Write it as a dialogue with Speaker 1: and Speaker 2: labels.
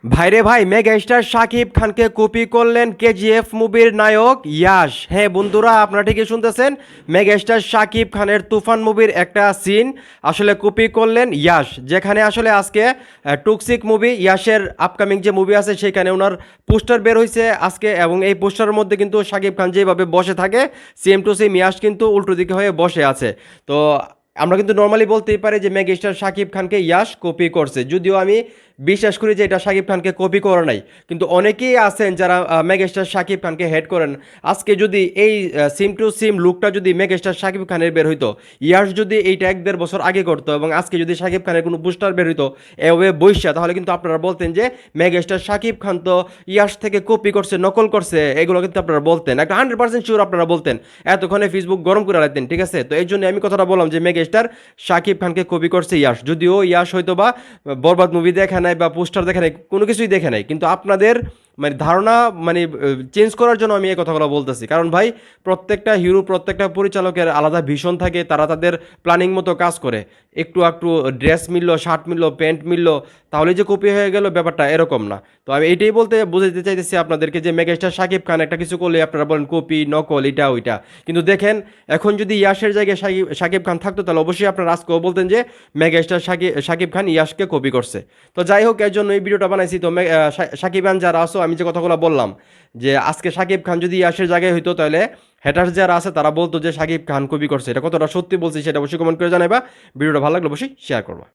Speaker 1: ভাইরে ভাই, mega star Shakib খানকে কপি করলেন কেজিএফ মুভির নায়ক ইয়াশ। হ্যাঁ বন্ধুরা, আপনারা ঠিকই শুনতেছেন, মেগা স্টার শাকিব খানের তুফান মুভির একটা সিন আসলে কপি করলেন ইয়াশ, যেখানে আসলে আজকে টুকসিক মুভি ইয়াশের আপকামিং যে মুভি আছে সেখানে ওনার পোস্টার বের হয়েছে আজকে, এবং এই পোস্টারের মধ্যে কিন্তু শাকিব খান যেভাবে বসে থাকে সেম টু সেম ইয়াশ কিন্তু উল্টো দিকে হয়ে বসে আছে। তো আমরা কিন্তু নর্মালি বলতেই পারি যে মেগা স্টার শাকিব খানকে ইয়াশ কপি করছে, যদিও আমি বিশ্বাস করি যে এটা শাকিব খানকে কপি করে নাই, কিন্তু অনেকেই আছেন যারা মেগাস্টার শাকিব খানকে হেড করেন। আজকে যদি এই সিম টু সিম লুকটা যদি মেগাস্টার শাকিব খানের বের হইতো, ইয়াশ যদি এইটা 1-1.5 বছর আগে করতো, এবং আজকে যদি শাকিব খানের কোনো পোস্টার বের হইতো এভাবে বৈশা, তাহলে কিন্তু আপনারা বলতেন যে মেগাস্টার শাকিব খান তো ইয়াশ থেকে কপি করছে, নকল করছে, এগুলো কিন্তু আপনারা বলতেন, একটা 100% শিওর আপনারা বলতেন, এতক্ষণে ফেসবুক গরম করে রাখতেন। ঠিক আছে, তো এই জন্য আমি কথাটা বললাম যে মেগাস্টার শাকিব খানকে কপি করছে ইয়াশ, যদিও ইয়াশ হয়তো বা বরবাদ মুভি দেখে নাই বা পোস্টার দেখে নাই, কোনো কিছুই দেখে নাই, কিন্তু আপনাদের মানে ধারণা মানে চেঞ্জ করার জন্য আমি এই কথাগুলো বলতেছি। কারণ ভাই, প্রত্যেকটা হিরো, প্রত্যেকটা পরিচালকের আলাদা ভিশন থাকে, তারা তাদের প্ল্যানিং মতো কাজ করে। একটু একটু ড্রেস মিললো, শার্ট মিললো, প্যান্ট মিললো, তাহলে যে কপি হয়ে গেল, ব্যাপারটা এরকম না। তো আমি এইটাই বলতে বুঝাতে চাইতেছি আপনাদেরকে যে মেগাস্টার শাকিব খান একটা কিছু করলে আপনারা বলেন কপি, নকল, এটা ওইটা, কিন্তু দেখেন এখন যদি ইয়াশের জায়গায় শাকিব খান থাকতো, তাহলে অবশ্যই আপনারা আজকেও বলতেন যে মেগাস্টার শাকিব খান ইয়াশকে কপি করছে। তো যাই হোক, এর জন্য এই ভিডিওটা বানাইছি। তো শাকিবান যারা আসো, আমি যে কথাগুলো বললাম যে আজকে শাকিব খান যদি ইয়াশের জায়গায় হইতো, তাহলে হ্যাটার্স যারা আছে তারা বলতো যে শাকিব খান কপি করছে। এটা কতটা সত্যি বলছি সেটা অবশ্যই কমেন্ট করে জানাবা। ভিডিওটা ভালো লাগলে অবশ্যই শেয়ার করবা।